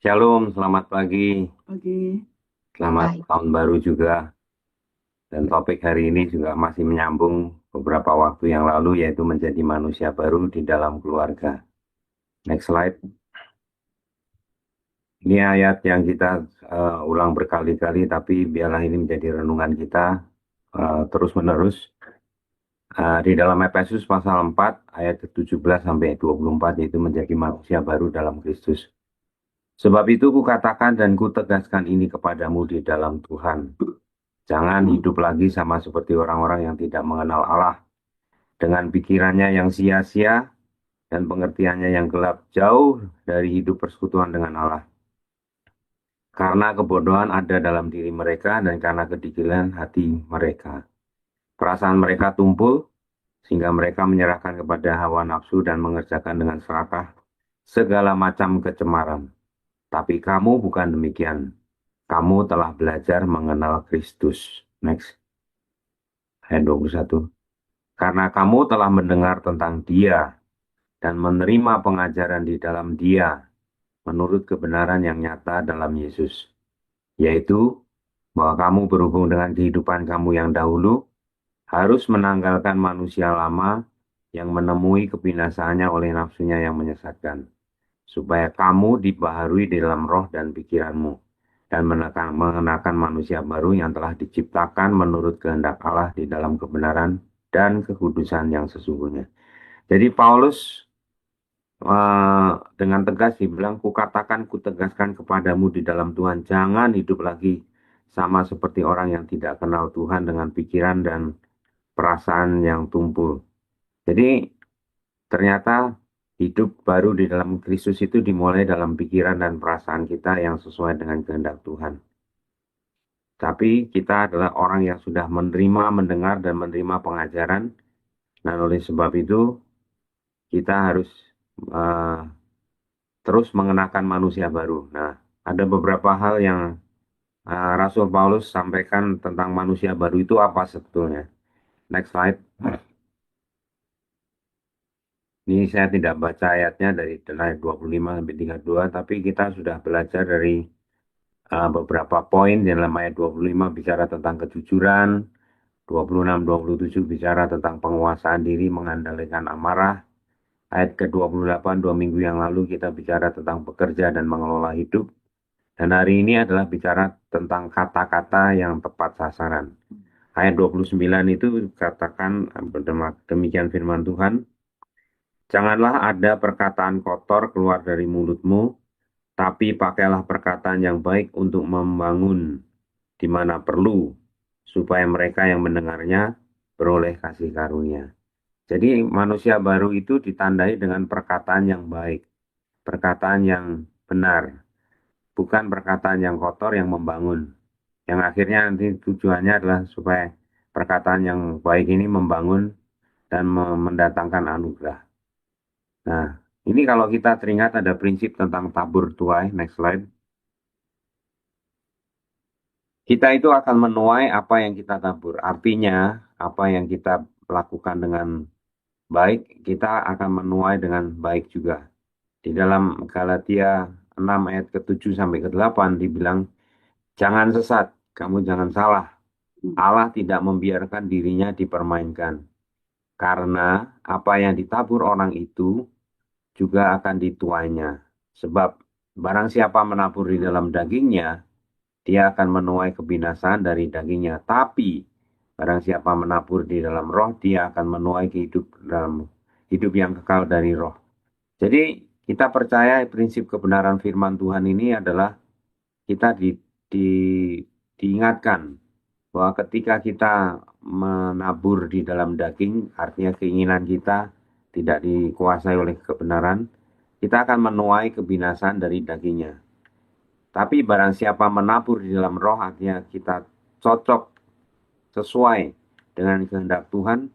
Shalom, selamat pagi, Oke, selamat Baik. tahun baru juga. Dan topik hari ini juga masih menyambung beberapa waktu yang lalu, yaitu menjadi manusia baru di dalam keluarga. Next slide. Ini ayat yang kita ulang berkali-kali, tapi biarlah ini menjadi renungan kita terus-menerus. Di dalam Efesus pasal 4, ayat ke-17 sampai 24, yaitu menjadi manusia baru dalam Kristus. Sebab itu kukatakan dan kutegaskan ini kepadamu di dalam Tuhan. Jangan hidup lagi sama seperti orang-orang yang tidak mengenal Allah, dengan pikirannya yang sia-sia dan pengertiannya yang gelap, jauh dari hidup persekutuan dengan Allah. Karena kebodohan ada dalam diri mereka dan karena kedikilan hati mereka. Perasaan mereka tumpul sehingga mereka menyerahkan kepada hawa nafsu dan mengerjakan dengan serakah segala macam kecemaran. Tapi kamu bukan demikian. Kamu telah belajar mengenal Kristus. Next, ayat 21. Karena kamu telah mendengar tentang Dia dan menerima pengajaran di dalam Dia menurut kebenaran yang nyata dalam Yesus, yaitu bahwa kamu berhubung dengan kehidupan kamu yang dahulu harus menanggalkan manusia lama yang menemui kebinasaannya oleh nafsunya yang menyesatkan, supaya kamu dibaharui di dalam roh dan pikiranmu, dan mengenakan manusia baru yang telah diciptakan menurut kehendak Allah di dalam kebenaran dan kekudusan yang sesungguhnya. Jadi Paulus dengan tegas dibilang, kukatakan, kutegaskan kepadamu di dalam Tuhan, jangan hidup lagi sama seperti orang yang tidak kenal Tuhan dengan pikiran dan perasaan yang tumpul. Jadi ternyata hidup baru di dalam Kristus itu dimulai dalam pikiran dan perasaan kita yang sesuai dengan kehendak Tuhan. Tapi kita adalah orang yang sudah menerima, mendengar, dan menerima pengajaran. Dan oleh sebab itu, kita harus uh, terus mengenakan manusia baru. Nah, ada beberapa hal yang Rasul Paulus sampaikan tentang manusia baru itu apa sebetulnya. Next slide. Ini saya tidak baca ayatnya dari ayat 25 sampai 32, tapi kita sudah belajar dari beberapa poin. Di dalam ayat 25 bicara tentang kejujuran, 26-27 bicara tentang penguasaan diri mengandalkan amarah. Ayat ke-28, 2 minggu yang lalu kita bicara tentang bekerja dan mengelola hidup. Dan hari ini adalah bicara tentang kata-kata yang tepat sasaran. Ayat 29 itu katakan demikian firman Tuhan. Janganlah ada perkataan kotor keluar dari mulutmu, tapi pakailah perkataan yang baik untuk membangun di mana perlu, supaya mereka yang mendengarnya beroleh kasih karunia. Jadi manusia baru itu ditandai dengan perkataan yang baik, perkataan yang benar, bukan perkataan yang kotor yang membangun. Yang akhirnya nanti tujuannya adalah supaya perkataan yang baik ini membangun dan mendatangkan anugerah. Nah, ini kalau kita teringat ada prinsip tentang tabur tuai, next slide. Kita itu akan menuai apa yang kita tabur. Artinya, apa yang kita lakukan dengan baik, kita akan menuai dengan baik juga. Di dalam Galatia 6 ayat ke-7 sampai ke-8 dibilang, jangan sesat, kamu jangan salah. Allah tidak membiarkan dirinya dipermainkan. Karena apa yang ditabur orang itu juga akan dituainya. Sebab barang siapa menabur di dalam dagingnya, dia akan menuai kebinasaan dari dagingnya. Tapi barang siapa menabur di dalam roh, dia akan menuai hidup yang kekal dari roh. Jadi kita percaya prinsip kebenaran firman Tuhan ini adalah kita di, diingatkan bahwa ketika kita menabur di dalam daging, artinya keinginan kita tidak dikuasai oleh kebenaran, kita akan menuai kebinasaan dari dagingnya. Tapi barang siapa menabur di dalam roh, artinya kita cocok sesuai dengan kehendak Tuhan,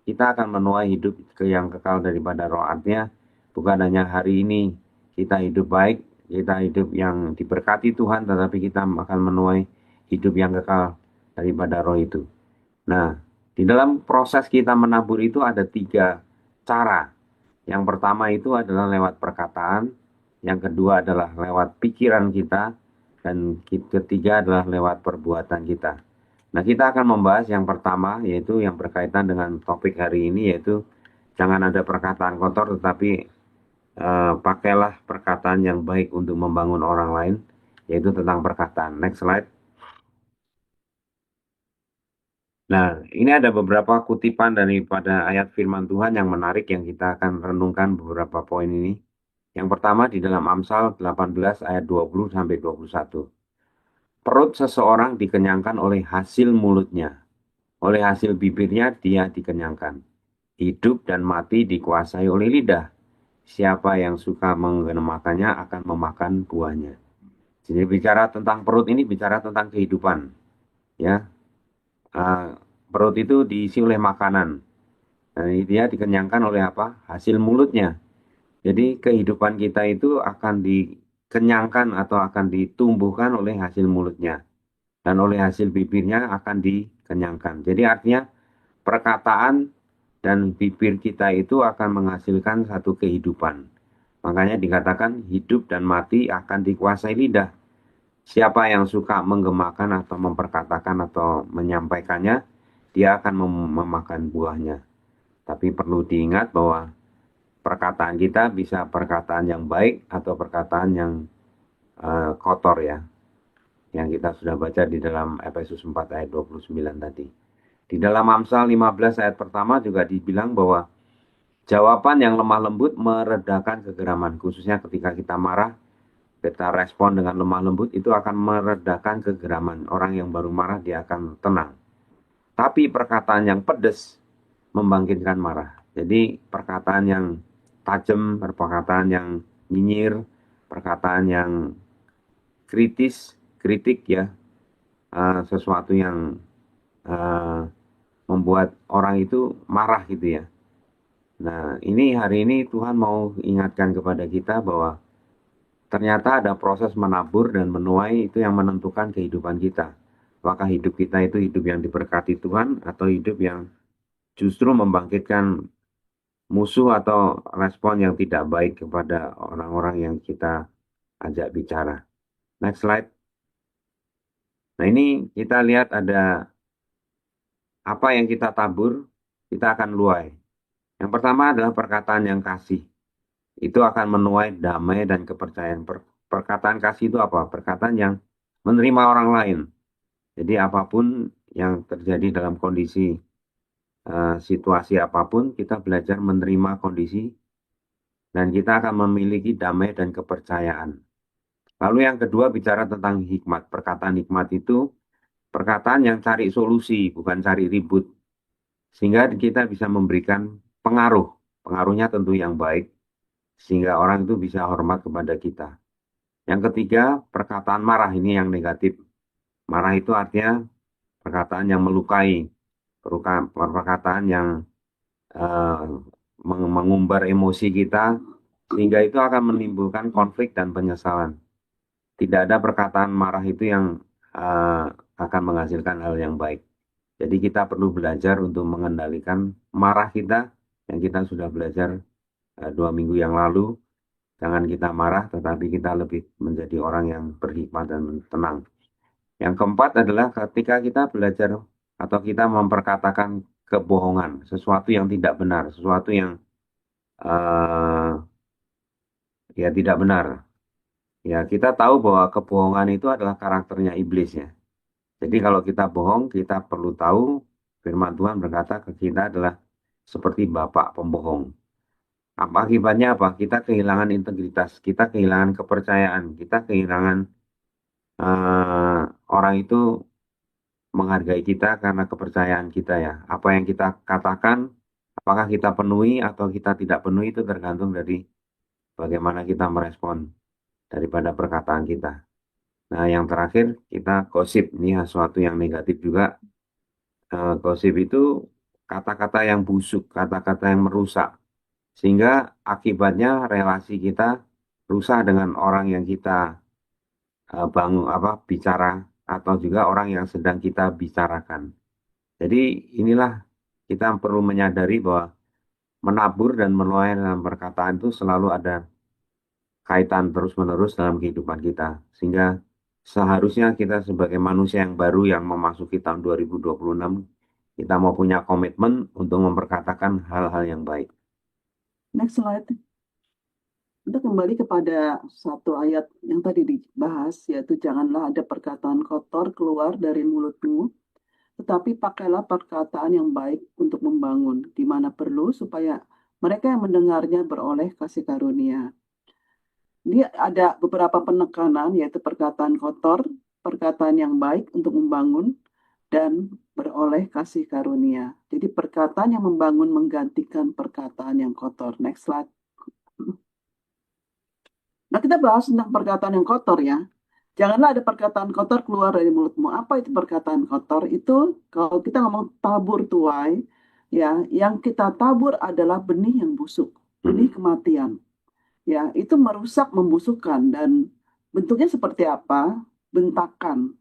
kita akan menuai hidup yang kekal daripada roh. Artinya bukan hanya hari ini kita hidup baik, kita hidup yang diberkati Tuhan, tetapi kita akan menuai hidup yang kekal daripada roh itu. Nah, di dalam proses kita menabur itu ada 3 cara. Yang pertama itu adalah lewat perkataan, yang kedua adalah lewat pikiran kita, dan ketiga adalah lewat perbuatan kita. Nah, kita akan membahas yang pertama, yaitu yang berkaitan dengan topik hari ini, yaitu jangan ada perkataan kotor, tetapi pakailah perkataan yang baik untuk membangun orang lain, yaitu tentang perkataan. Next slide. Nah, ini ada beberapa kutipan daripada ayat firman Tuhan yang menarik yang kita akan renungkan beberapa poin ini. Yang pertama di dalam Amsal 18 ayat 20 sampai 21. Perut seseorang dikenyangkan oleh hasil mulutnya, oleh hasil bibirnya dia dikenyangkan. Hidup dan mati dikuasai oleh lidah. Siapa yang suka mengemakannya akan memakan buahnya. Jadi bicara tentang perut ini bicara tentang kehidupan, ya. Eh, Perut itu diisi oleh makanan. Dan dia dikenyangkan oleh apa? Hasil mulutnya. Jadi kehidupan kita itu akan dikenyangkan atau akan ditumbuhkan oleh hasil mulutnya. Dan oleh hasil bibirnya akan dikenyangkan. Jadi artinya perkataan dan bibir kita itu akan menghasilkan satu kehidupan. Makanya dikatakan hidup dan mati akan dikuasai lidah. Siapa yang suka menggemakan atau memperkatakan atau menyampaikannya, dia akan memakan buahnya. Tapi perlu diingat bahwa perkataan kita bisa perkataan yang baik atau perkataan yang kotor ya. Yang kita sudah baca di dalam Efesus 4 ayat 29 tadi. Di dalam Amsal 15 ayat pertama juga dibilang bahwa jawaban yang lemah lembut meredakan kegeraman. Khususnya ketika kita marah, kita respon dengan lemah lembut, itu akan meredakan kegeraman. Orang yang baru marah, dia akan tenang. Tapi perkataan yang pedas membangkitkan marah. Jadi perkataan yang tajam, perkataan yang nyinyir, perkataan yang kritik ya, sesuatu yang membuat orang itu marah gitu ya. Nah, ini hari ini Tuhan mau ingatkan kepada kita bahwa ternyata ada proses menabur dan menuai itu yang menentukan kehidupan kita. Apakah hidup kita itu hidup yang diberkati Tuhan atau hidup yang justru membangkitkan musuh atau respon yang tidak baik kepada orang-orang yang kita ajak bicara. Next slide. Nah, ini kita lihat ada apa yang kita tabur, kita akan luai. Yang pertama adalah perkataan yang kasih. Itu akan menuai damai dan kepercayaan. Perkataan kasih itu apa? Perkataan yang menerima orang lain. Jadi apapun yang terjadi dalam kondisi situasi apapun, kita belajar menerima kondisi dan kita akan memiliki damai dan kepercayaan. Lalu yang kedua bicara tentang hikmat. Perkataan hikmat itu perkataan yang cari solusi, bukan cari ribut. Sehingga kita bisa memberikan pengaruh. Pengaruhnya tentu yang baik, sehingga orang itu bisa hormat kepada kita. Yang ketiga, perkataan marah ini yang negatif. Marah itu artinya perkataan yang melukai, perkataan yang eh, mengumbar emosi kita, sehingga itu akan menimbulkan konflik dan penyesalan. Tidak ada perkataan marah itu yang akan menghasilkan hal yang baik. Jadi kita perlu belajar untuk mengendalikan marah kita yang kita sudah belajar 2 minggu yang lalu. Jangan kita marah, tetapi kita lebih menjadi orang yang berhikmat dan tenang. Yang keempat adalah ketika kita belajar atau kita memperkatakan kebohongan, sesuatu yang tidak benar, sesuatu yang eh, ya tidak benar. Ya, kita tahu bahwa kebohongan itu adalah karakternya iblis ya. Jadi kalau kita bohong, kita perlu tahu firman Tuhan berkata ke kita adalah seperti bapak pembohong. Apa akibatnya apa? Kita kehilangan integritas, kita kehilangan kepercayaan, kita kehilangan eh, orang itu menghargai kita karena kepercayaan kita ya. Apa yang kita katakan, apakah kita penuhi atau kita tidak penuhi itu tergantung dari bagaimana kita merespon daripada perkataan kita. Nah, yang terakhir kita gosip. Ini sesuatu yang negatif juga. Gosip itu kata-kata yang busuk, kata-kata yang merusak. Sehingga akibatnya relasi kita rusak dengan orang yang kita bangun apa bicara atau juga orang yang sedang kita bicarakan. Jadi inilah kita perlu menyadari bahwa menabur dan menuai dalam perkataan itu selalu ada kaitan terus-menerus dalam kehidupan kita. Sehingga seharusnya kita sebagai manusia yang baru yang memasuki tahun 2026, kita mau punya komitmen untuk memperkatakan hal-hal yang baik. Next slide. Kita kembali kepada satu ayat yang tadi dibahas, yaitu janganlah ada perkataan kotor keluar dari mulutmu, tetapi pakailah perkataan yang baik untuk membangun, di mana perlu, supaya mereka yang mendengarnya beroleh kasih karunia. Dia ada beberapa penekanan, yaitu perkataan kotor, perkataan yang baik untuk membangun, dan beroleh kasih karunia. Jadi perkataan yang membangun menggantikan perkataan yang kotor. Next slide. Nah, kita bahas tentang perkataan yang kotor ya. Janganlah ada perkataan kotor keluar dari mulutmu. Apa itu perkataan kotor? Itu kalau kita ngomong tabur tuai, ya, yang kita tabur adalah benih yang busuk, benih kematian. Ya, itu merusak, membusukkan, dan bentuknya seperti apa? Bentakan,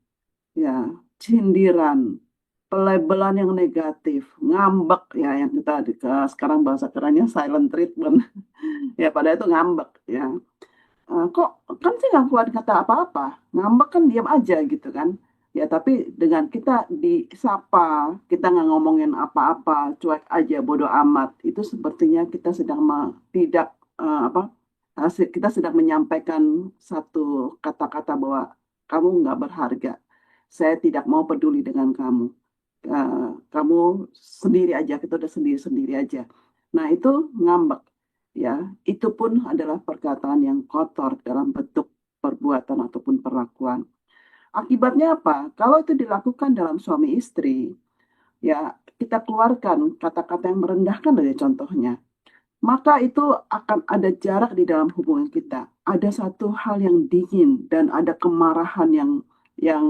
ya, sindiran, pelabelan yang negatif, ngambek, ya, yang kita sekarang bahasa kerennya silent treatment. Ya, pada itu ngambek, ya. Kok kan sih nggak keluar kata apa-apa, ngambek kan diam aja gitu kan. Ya tapi dengan kita disapa, kita nggak ngomongin apa-apa, cuek aja, bodoh amat, itu sepertinya kita sedang tidak apa, kita sedang menyampaikan satu kata-kata bahwa kamu nggak berharga, saya tidak mau peduli dengan kamu. Kamu sendiri aja, kita udah sendiri-sendiri aja. Nah itu ngambek. Ya, itu pun adalah perkataan yang kotor dalam bentuk perbuatan ataupun perlakuan. Akibatnya apa? Kalau itu dilakukan dalam suami istri, ya kita keluarkan kata-kata yang merendahkan dari contohnya, maka itu akan ada jarak di dalam hubungan kita. Ada satu hal yang dingin dan ada kemarahan yang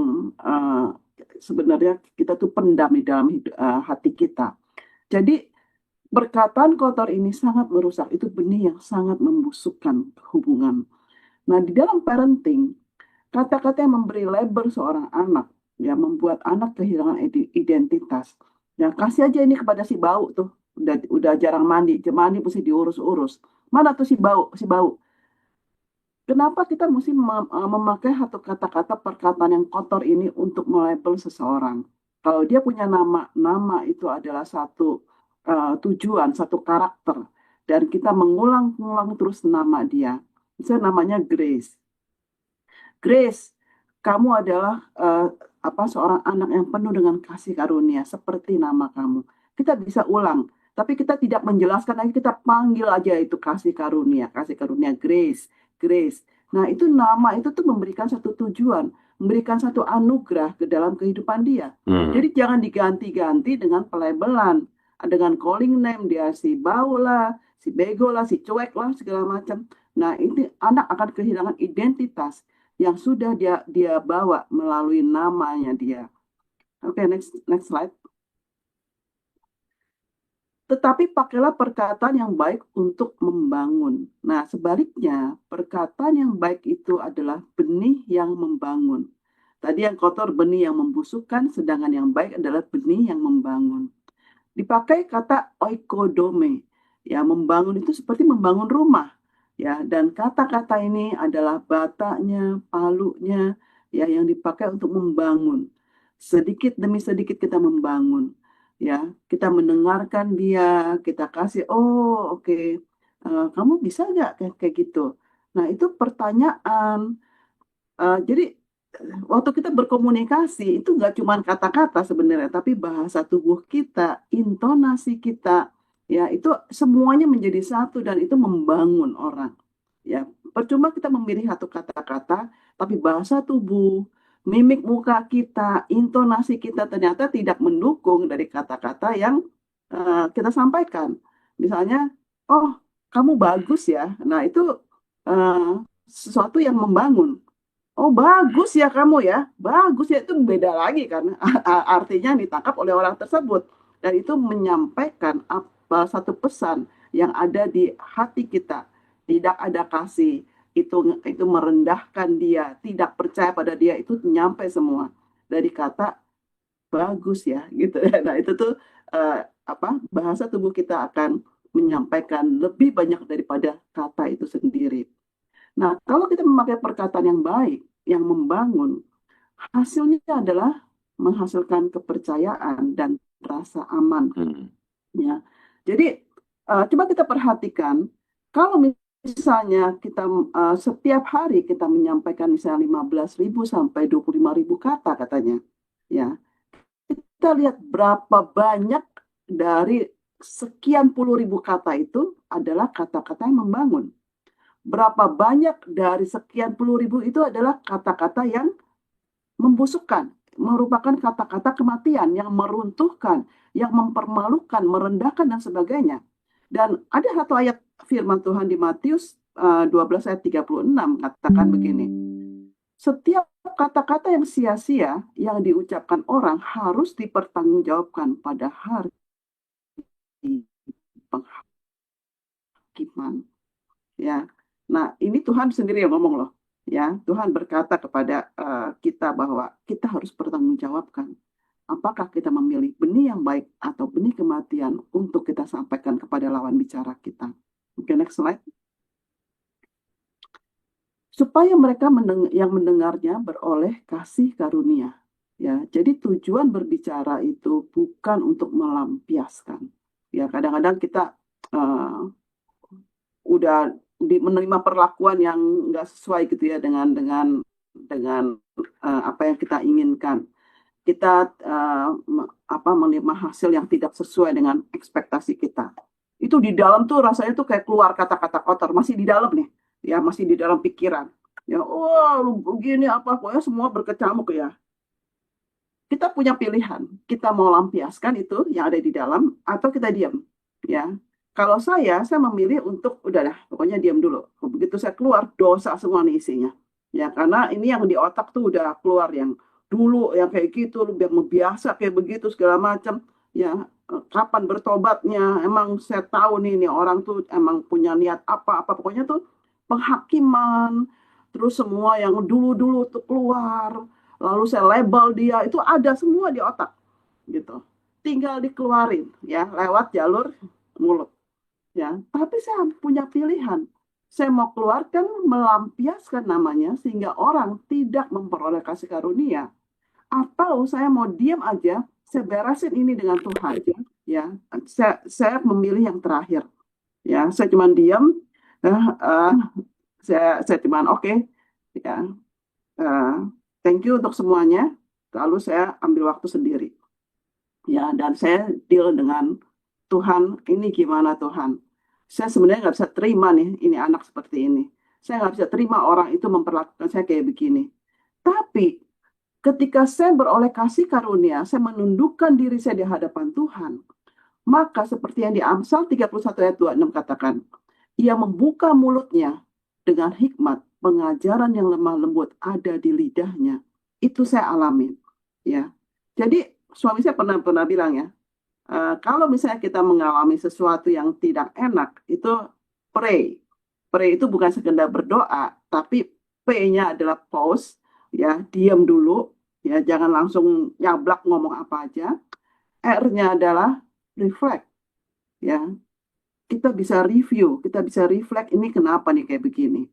sebenarnya kita tuh pendam di dalam hati kita. Jadi perkataan kotor ini sangat merusak, itu benih yang sangat membusukkan hubungan. Nah, di dalam parenting, kata-kata yang memberi label seorang anak, ya membuat anak kehilangan identitas. Ya, kasih aja ini kepada si bau tuh, udah jarang mandi, mandi mesti diurus-urus. Mana tuh si bau, si bau. Kenapa kita mesti memakai satu kata-kata perkataan yang kotor ini untuk melabel seseorang? Kalau dia punya nama, nama itu adalah satu tujuan, satu karakter, dan kita mengulang-ulang terus nama dia. Misalnya namanya Grace. Grace, kamu adalah seorang anak yang penuh dengan kasih karunia, seperti nama kamu. Kita bisa ulang, tapi kita tidak menjelaskan lagi, kita panggil aja itu kasih karunia Grace, Grace. Nah, itu nama itu tuh memberikan satu tujuan, memberikan satu anugerah ke dalam kehidupan dia. Jadi jangan diganti-ganti dengan pelabelan, dengan calling name, dia si bau lah, si bego lah, si cuek lah, segala macam. Nah, ini anak akan kehilangan identitas yang sudah dia bawa melalui namanya dia. Oke, next slide. Tetapi pakailah perkataan yang baik untuk membangun. Nah, sebaliknya, perkataan yang baik itu adalah benih yang membangun. Tadi yang kotor benih yang membusukkan, sedangkan yang baik adalah benih yang membangun. Dipakai kata oikodome. Ya, membangun itu seperti membangun rumah. Ya, dan kata-kata ini adalah batanya, palunya, ya, yang dipakai untuk membangun. Sedikit demi sedikit kita membangun. Ya, kita mendengarkan dia, kita kasih, oh oke, kamu bisa nggak kayak gitu? Nah, itu pertanyaan. Jadi waktu kita berkomunikasi itu nggak cuma kata-kata sebenarnya, tapi bahasa tubuh kita, intonasi kita, ya itu semuanya menjadi satu dan itu membangun orang. Ya, percuma kita memilih satu kata-kata, tapi bahasa tubuh, mimik muka kita, intonasi kita ternyata tidak mendukung dari kata-kata yang kita sampaikan. Misalnya, oh kamu bagus ya. Nah itu eh, sesuatu yang membangun. Oh bagus ya kamu ya, bagus ya, itu beda lagi kan, artinya ditangkap oleh orang tersebut dan itu menyampaikan apa satu pesan yang ada di hati kita, tidak ada kasih, itu merendahkan dia, tidak percaya pada dia, itu nyampe semua dari kata bagus ya gitu. Nah itu tuh eh, bahasa tubuh kita akan menyampaikan lebih banyak daripada kata itu sendiri. Nah, kalau kita memakai perkataan yang baik, yang membangun, hasilnya adalah menghasilkan kepercayaan dan rasa aman. Hmm. Ya, jadi coba kita perhatikan, kalau misalnya kita setiap hari kita menyampaikan misalnya 15.000 sampai 25.000 kata katanya, ya kita lihat berapa banyak dari sekian puluh ribu kata itu adalah kata-kata yang membangun. Berapa banyak dari sekian puluh ribu itu adalah kata-kata yang membusukkan, merupakan kata-kata kematian yang meruntuhkan, yang mempermalukan, merendahkan dan sebagainya. Dan ada satu ayat firman Tuhan di Matius 12 ayat 36 katakan begini. Setiap kata-kata yang sia-sia yang diucapkan orang harus dipertanggungjawabkan pada hari penghakiman. Ya, nah ini Tuhan sendiri yang ngomong loh. Ya, Tuhan berkata kepada kita bahwa kita harus bertanggungjawabkan. Apakah kita memilih benih yang baik atau benih kematian untuk kita sampaikan kepada lawan bicara kita? Oke, next slide. Supaya mereka yang mendengarnya beroleh kasih karunia. Ya, jadi tujuan berbicara itu bukan untuk melampiaskan. Ya, kadang-kadang kita udah menerima perlakuan yang nggak sesuai gitu ya dengan apa yang kita inginkan. Kita menerima hasil yang tidak sesuai dengan ekspektasi kita. Itu di dalam tuh rasanya tuh kayak keluar kata-kata kotor, masih di dalam nih, ya masih di dalam pikiran. Ya, wah lu begini apa, pokoknya semua berkecamuk ya. Kita punya pilihan, kita mau lampiaskan itu yang ada di dalam atau kita diam, ya. Kalau saya memilih untuk udah dah, pokoknya diam dulu. Begitu saya keluar, dosa semua nih isinya. Ya, karena ini yang di otak tuh udah keluar yang dulu yang kayak gitu, yang biasa kayak begitu segala macam. Ya, kapan bertobatnya? Emang saya tahu nih orang tuh emang punya niat apa-apa. Pokoknya tuh penghakiman, terus semua yang dulu-dulu tuh keluar. Lalu saya label dia, itu ada semua di otak gitu. Tinggal dikeluarin ya lewat jalur mulut ya. Tapi saya punya pilihan. Saya mau keluarkan melampiaskan namanya sehingga orang tidak memperoleh kasih karunia, atau saya mau diam aja, saya beresin ini dengan Tuhan ya. Saya memilih yang terakhir ya. Saya cuma diam, uh, saya cuma oke, ya. Thank you untuk semuanya. Lalu saya ambil waktu sendiri. Ya, dan saya deal dengan Tuhan, ini gimana Tuhan? Saya sebenarnya nggak bisa terima nih, ini anak seperti ini. Saya nggak bisa terima orang itu memperlakukan saya kayak begini. Tapi ketika saya beroleh kasih karunia, saya menundukkan diri saya di hadapan Tuhan. Maka seperti yang di Amsal 31 ayat 26 katakan, ia membuka mulutnya dengan hikmat, pengajaran yang lemah lembut ada di lidahnya. Itu saya alami. Ya. Jadi suami saya pernah bilang ya, kalau misalnya kita mengalami sesuatu yang tidak enak, itu pray. Pray itu bukan sekedar berdoa, tapi P-nya adalah pause, ya, diam dulu, ya, jangan langsung nyablak ngomong apa aja. R-nya adalah reflect, ya. Kita bisa review, kita bisa reflect ini kenapa nih kayak begini.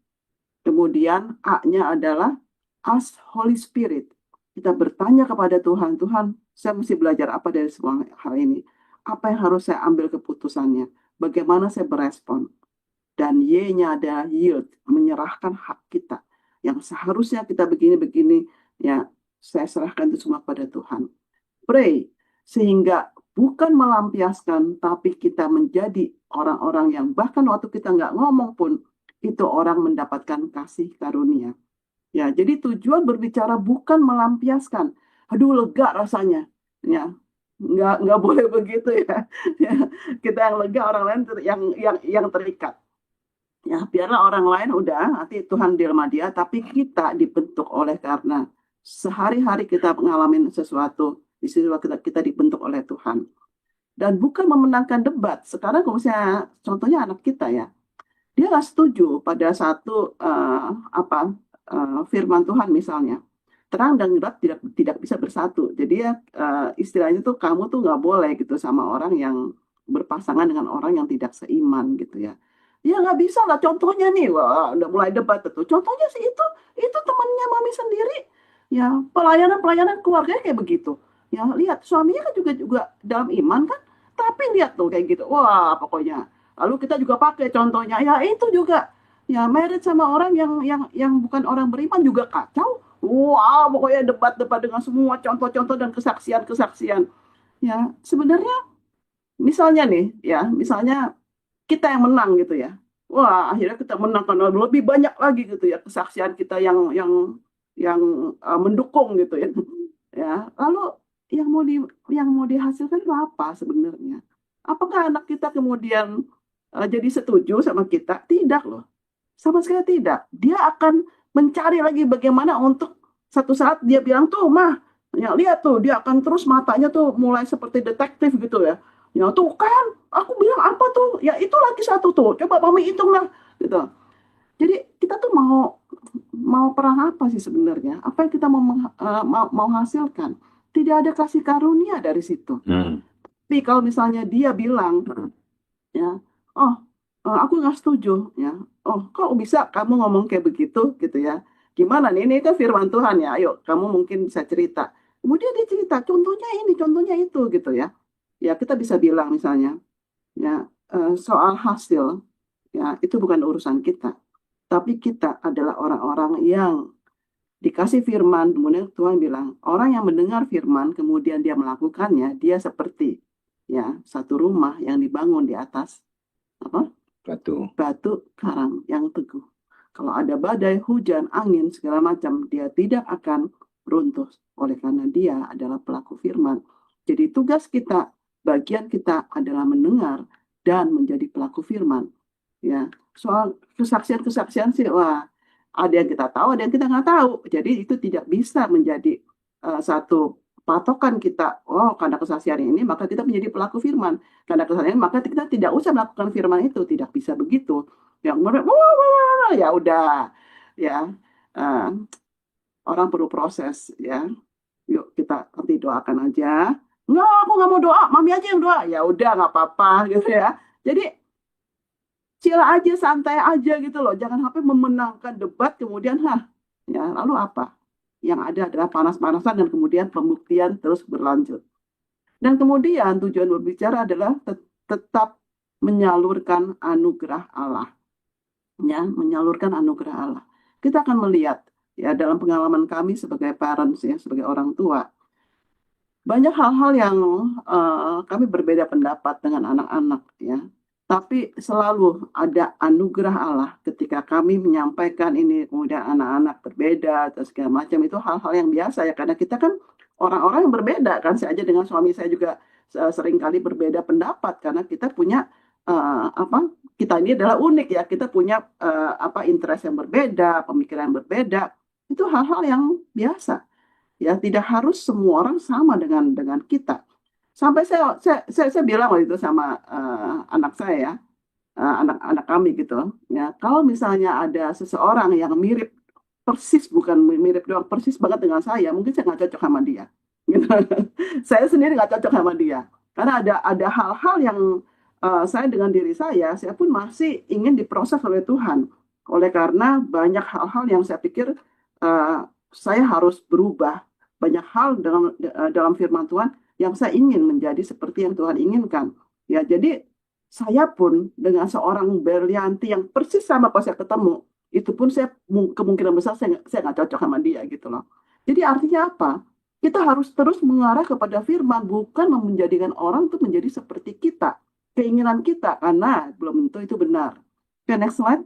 Kemudian A-nya adalah ask Holy Spirit. Kita bertanya kepada Tuhan, Tuhan, saya mesti belajar apa dari semua hal ini? Apa yang harus saya ambil keputusannya? Bagaimana saya berespon? Dan Y-nya adalah yield, menyerahkan hak kita. Yang seharusnya kita begini-begini, ya saya serahkan itu semua kepada Tuhan. Pray, sehingga bukan melampiaskan, tapi kita menjadi orang-orang yang bahkan waktu kita nggak ngomong pun, itu orang mendapatkan kasih karunia. Ya, jadi tujuan berbicara bukan melampiaskan. Aduh, lega rasanya. Ya, nggak boleh begitu ya. Ya, kita yang lega, orang lain yang terikat. Ya, biarlah orang lain udah nanti Tuhan di sama dia, tapi kita dibentuk oleh karena sehari-hari kita mengalami sesuatu, di situ kita dibentuk oleh Tuhan. Dan bukan memenangkan debat. Sekarang kalau misalnya contohnya anak kita ya, dia nggak setuju pada satu firman Tuhan misalnya. Terang dan gelap tidak bisa bersatu. Jadi ya istilahnya tuh kamu tuh nggak boleh gitu sama orang yang berpasangan dengan orang yang tidak seiman gitu ya. Ya nggak bisa lah. Contohnya nih, wah udah mulai debat tuh. Contohnya sih itu temannya mami sendiri. Ya pelayanan keluarganya kayak begitu. Ya lihat suaminya kan juga juga dalam iman kan. Tapi lihat tuh kayak gitu. Wah pokoknya. Lalu kita juga pakai contohnya. Ya itu juga. Ya married sama orang yang bukan orang beriman juga kacau. Wah pokoknya debat-debat dengan semua contoh-contoh dan kesaksian-kesaksian. Ya sebenarnya misalnya nih, ya misalnya kita yang menang gitu ya. Wah, akhirnya kita menang karena lebih banyak lagi gitu ya kesaksian kita yang mendukung gitu ya. Ya, lalu yang mau di yang mau dihasilkan itu apa sebenarnya? Apakah anak kita kemudian jadi setuju sama kita? Tidak loh. Sama sekali tidak. Dia akan mencari lagi bagaimana untuk satu saat dia bilang tuh, mah, ya lihat tuh, dia akan terus matanya tuh mulai seperti detektif gitu ya. Ya tuh kan, aku bilang apa tuh? Ya itu lagi satu tuh. Coba mami hitung lah, gitu. Jadi kita tuh mau mau perang apa sih sebenarnya? Apa yang kita mau hasilkan? Tidak ada kasih karunia dari situ. Hmm. Tapi kalau misalnya dia bilang, ya, oh, aku nggak setuju, ya. Oh, kok bisa kamu ngomong kayak begitu, gitu ya? Gimana nih? Ini kan firman Tuhan ya. Ayo, kamu mungkin bisa cerita. Kemudian dia cerita, contohnya ini, contohnya itu, gitu ya. Ya, kita bisa bilang misalnya, ya, soal hasil, ya, itu bukan urusan kita. Tapi kita adalah orang-orang yang dikasih firman, kemudian Tuhan bilang, orang yang mendengar firman, kemudian dia melakukannya, dia seperti ya satu rumah yang dibangun di atas apa Batu. batu karang yang teguh. Kalau ada badai, hujan, angin, segala macam, dia tidak akan runtuh. Oleh karena dia adalah pelaku firman. Jadi tugas kita, bagian kita adalah mendengar dan menjadi pelaku firman. Ya, soal kesaksian-kesaksian sih, wah, ada yang kita tahu, ada yang kita nggak tahu. Jadi itu tidak bisa menjadi satu patokan kita. Oh, karena kesaksian ini maka kita menjadi pelaku firman. Karena kesaksian maka kita tidak usah melakukan firman itu. Tidak bisa begitu. Yang ya udah, ya eh, orang perlu proses ya. Yuk kita nanti doakan aja. Nggak, aku nggak mau doa, mami aja yang doa. Ya udah nggak apa-apa gitu ya. Jadi chill aja, santai aja gitu loh. Jangan sampai memenangkan debat kemudian, ya lalu apa? Yang ada adalah panas-panasan dan kemudian pembuktian terus berlanjut. Dan kemudian tujuan berbicara adalah tetap menyalurkan anugerah Allah. Ya, menyalurkan anugerah Allah. Kita akan melihat ya dalam pengalaman kami sebagai parents ya, sebagai orang tua, banyak hal-hal yang kami berbeda pendapat dengan anak-anak ya. Tapi selalu ada anugerah Allah ketika kami menyampaikan ini, kemudian anak-anak berbeda atau segala macam, itu hal-hal yang biasa ya, karena kita kan orang-orang yang berbeda kan. Saya aja dengan suami saya juga seringkali berbeda pendapat karena kita punya apa? Kita ini adalah unik ya. Kita punya apa interest yang berbeda, pemikiran yang berbeda. Itu hal-hal yang biasa. Ya, tidak harus semua orang sama dengan kita. Sampai saya bilang waktu itu sama anak saya ya, anak-anak kami gitu ya, kalau misalnya ada seseorang yang mirip persis, bukan mirip doang, persis banget dengan saya, mungkin saya nggak cocok sama dia gitu. Saya sendiri nggak cocok sama dia karena ada hal-hal yang saya dengan diri saya pun masih ingin diproses oleh Tuhan. Oleh karena banyak hal-hal yang saya pikir eh, saya harus berubah, banyak hal dalam firman Tuhan yang saya ingin menjadi seperti yang Tuhan inginkan. Ya, jadi saya pun dengan seorang Berlianti yang persis sama pas saya ketemu, itu pun saya kemungkinan besar saya nggak cocok sama dia gitu loh. Jadi artinya apa? Kita harus terus mengarah kepada firman, bukan menjadikan orang itu menjadi seperti kita, keinginan kita, karena belum tentu itu benar. Oke, next slide.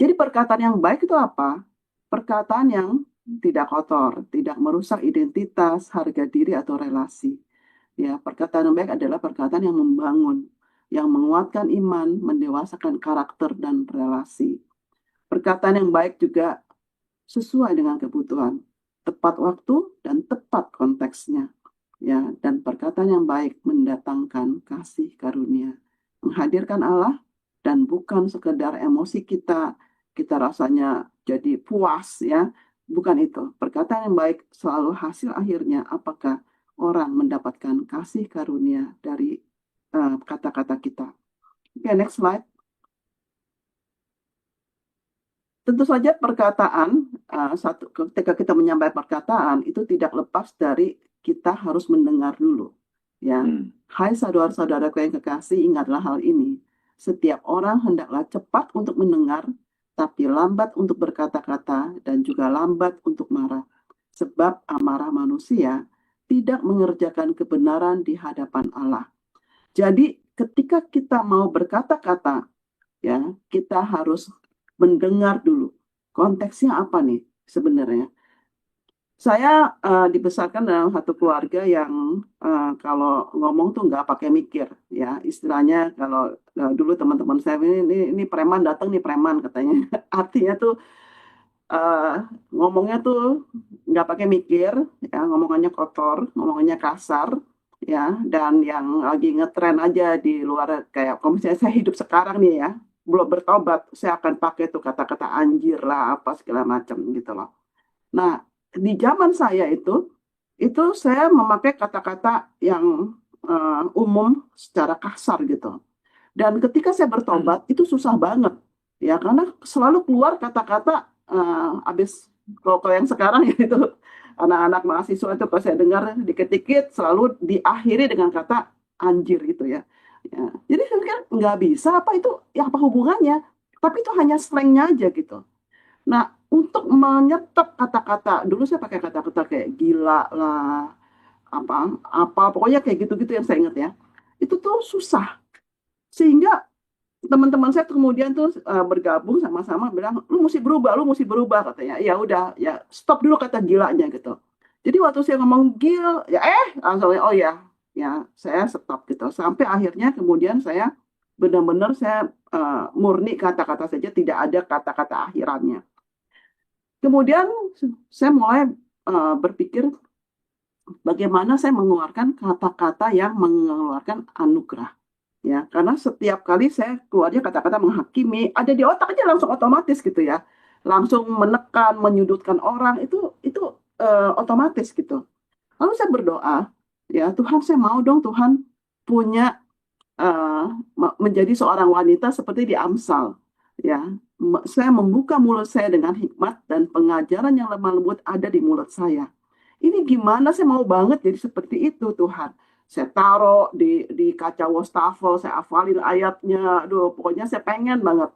Jadi perkataan yang baik itu apa? Perkataan yang tidak kotor, tidak merusak identitas, harga diri, atau relasi. Ya, perkataan yang baik adalah perkataan yang membangun, yang menguatkan iman, mendewasakan karakter dan relasi. Perkataan yang baik juga sesuai dengan kebutuhan, tepat waktu dan tepat konteksnya. Ya, dan perkataan yang baik mendatangkan kasih karunia, menghadirkan Allah dan bukan sekedar emosi kita rasanya jadi puas ya. Bukan itu. Perkataan yang baik selalu hasil akhirnya apakah orang mendapatkan kasih karunia dari kata-kata kita. Oke, next slide. Tentu saja perkataan, ketika kita menyampaikan perkataan, itu tidak lepas dari kita harus mendengar dulu. Ya, hai saudara-saudaraku yang kekasih, ingatlah hal ini. Setiap orang hendaklah cepat untuk mendengar, tapi lambat untuk berkata-kata, dan juga lambat untuk marah. Sebab amarah manusia tidak mengerjakan kebenaran di hadapan Allah. Jadi, ketika kita mau berkata-kata, ya, kita harus mendengar dulu. Konteksnya apa nih sebenarnya? Saya dibesarkan dalam satu keluarga yang kalau ngomong tuh nggak pakai mikir, ya istilahnya kalau dulu teman-teman saya ini preman datang nih preman katanya, artinya tuh eh, ngomongnya tuh nggak pakai mikir, ya ngomongannya kotor, ngomongannya kasar, ya dan yang lagi ngetren aja di luar kayak kalau misalnya saya hidup sekarang nih ya, belum bertobat, saya akan pakai tuh kata-kata anjir lah apa segala macam gitu loh. Nah, di zaman saya itu saya memakai kata-kata yang umum secara kasar gitu. Dan ketika saya bertobat itu susah banget, ya karena selalu keluar kata-kata habis kalau yang sekarang ya itu anak-anak mahasiswa itu kalau saya dengar dikit-dikit selalu diakhiri dengan kata anjir gitu ya. Ya. Jadi saya pikir nggak bisa apa itu ya apa hubungannya? Tapi itu hanya slangnya aja gitu. Nah, untuk menyetop kata-kata, dulu saya pakai kata-kata kayak gila lah, apa pokoknya kayak gitu-gitu yang saya ingat ya. Itu tuh susah. Sehingga teman-teman saya kemudian tuh bergabung sama-sama bilang, lu mesti berubah katanya. Ya udah, ya stop dulu kata gilanya gitu. Jadi waktu saya ngomong gil, ya langsung oh ya, ya saya stop gitu. Sampai akhirnya kemudian saya benar-benar saya murni kata-kata saja, tidak ada kata-kata akhirannya. Kemudian saya mulai berpikir bagaimana saya mengeluarkan kata-kata yang mengeluarkan anugerah. Ya, karena setiap kali saya keluarnya kata-kata menghakimi, ada di otak aja langsung otomatis gitu ya. Langsung menekan, menyudutkan orang itu otomatis gitu. Lalu saya berdoa, ya Tuhan saya mau dong Tuhan punya eh, menjadi seorang wanita seperti di Amsal. Ya, saya membuka mulut saya dengan hikmat dan pengajaran yang lemah lembut ada di mulut saya. Ini gimana saya mau banget jadi seperti itu Tuhan. Saya taruh di kaca wastafel, saya hafalin ayatnya, aduh pokoknya saya pengen banget.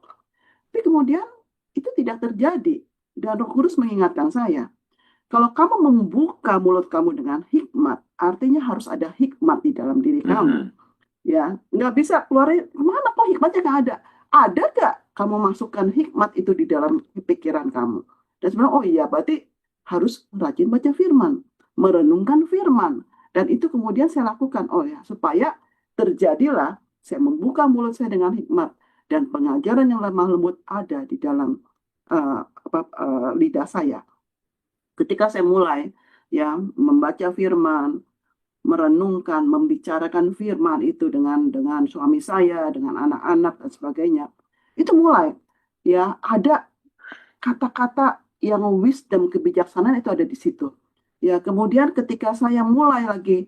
Tapi kemudian itu tidak terjadi. Dan Roh Kudus mengingatkan saya, kalau kamu membuka mulut kamu dengan hikmat, artinya harus ada hikmat di dalam diri kamu. Ya, nggak bisa keluarin, mana kok hikmatnya nggak ada. Ada nggak kamu masukkan hikmat itu di dalam pikiran kamu? Dan sebenarnya, oh iya, berarti harus rajin baca firman, merenungkan firman. Dan itu kemudian saya lakukan, oh ya, supaya terjadilah saya membuka mulut saya dengan hikmat dan pengajaran yang lemah lembut ada di dalam lidah saya. Ketika saya mulai ya membaca firman, merenungkan, membicarakan firman itu dengan suami saya, dengan anak-anak dan sebagainya. Itu mulai ya ada kata-kata yang wisdom, kebijaksanaan itu ada di situ. Ya, kemudian ketika saya mulai lagi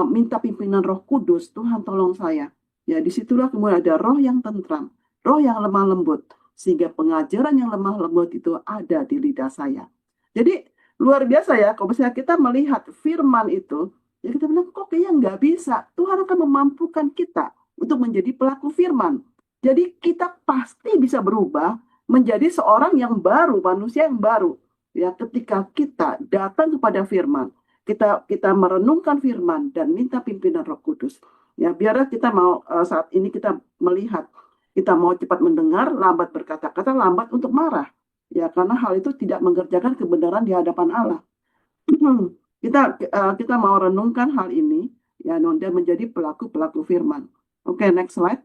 minta pimpinan Roh Kudus, Tuhan tolong saya. Ya, disitulah kemudian ada roh yang tentram, roh yang lemah lembut, sehingga pengajaran yang lemah lembut itu ada di lidah saya. Jadi luar biasa ya, kalau misalnya kita melihat firman itu, ya kita bilang kok kayaknya nggak bisa. Tuhan akan memampukan kita untuk menjadi pelaku firman. Jadi kita pasti bisa berubah menjadi seorang yang baru, manusia yang baru. Ya, ketika kita datang kepada firman, kita merenungkan firman dan minta pimpinan Roh Kudus. Ya, biar kita mau saat ini kita melihat, kita mau cepat mendengar, lambat berkata-kata, lambat untuk marah. Ya, karena hal itu tidak mengerjakan kebenaran di hadapan Allah. Kita mau renungkan hal ini ya dan menjadi pelaku-pelaku firman. Oke, next slide.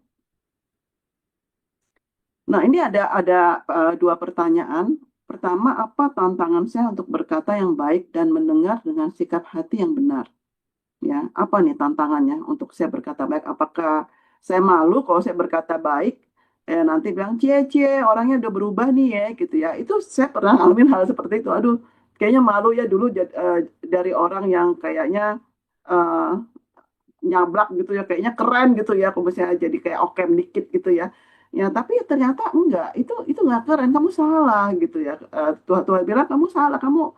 Nah, ini ada dua pertanyaan. Pertama, apa tantangan saya untuk berkata yang baik dan mendengar dengan sikap hati yang benar? Ya, apa nih tantangannya untuk saya berkata baik? Apakah saya malu kalau saya berkata baik? Nanti bilang cie orangnya udah berubah nih ya gitu ya. Itu saya pernah ngalamin hal seperti itu. Aduh, kayaknya malu ya dulu dari orang yang kayaknya eh, nyablak gitu ya, kayaknya keren gitu ya, kalau misalnya jadi kayak okem dikit gitu ya. Ya, tapi ternyata enggak, itu enggak keren, kamu salah gitu ya. Tuhan bilang kamu salah, kamu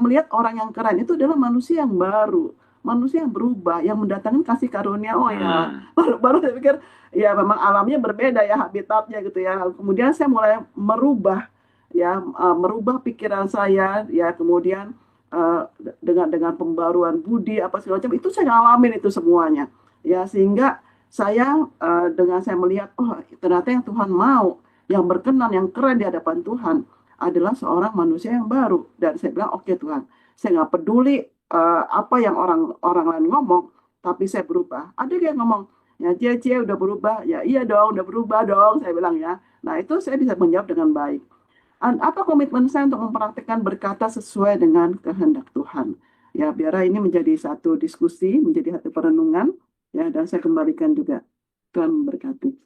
melihat orang yang keren itu adalah manusia yang baru, manusia yang berubah, yang mendatangkan kasih karunia. Oh ya, Hmm. baru saya pikir ya memang alamnya berbeda ya, habitatnya gitu ya. Kemudian saya mulai merubah ya, merubah pikiran saya ya, kemudian eh, dengan pembaruan budi apa segala macam itu saya ngalamin itu semuanya ya, sehingga saya dengan saya melihat oh ternyata yang Tuhan mau, yang berkenan, yang keren di hadapan Tuhan adalah seorang manusia yang baru. Dan saya bilang oke Tuhan, saya nggak peduli apa yang orang orang lain ngomong, tapi saya berubah. Ada yang ngomong ya Cie udah berubah, ya iya dong udah berubah dong, saya bilang ya. Nah itu saya bisa menjawab dengan baik. Apa komitmen saya untuk mempraktikkan berkata sesuai dengan kehendak Tuhan? Ya, biar ini menjadi satu diskusi, menjadi satu perenungan, ya, dan saya kembalikan juga. Tuhan memberkati.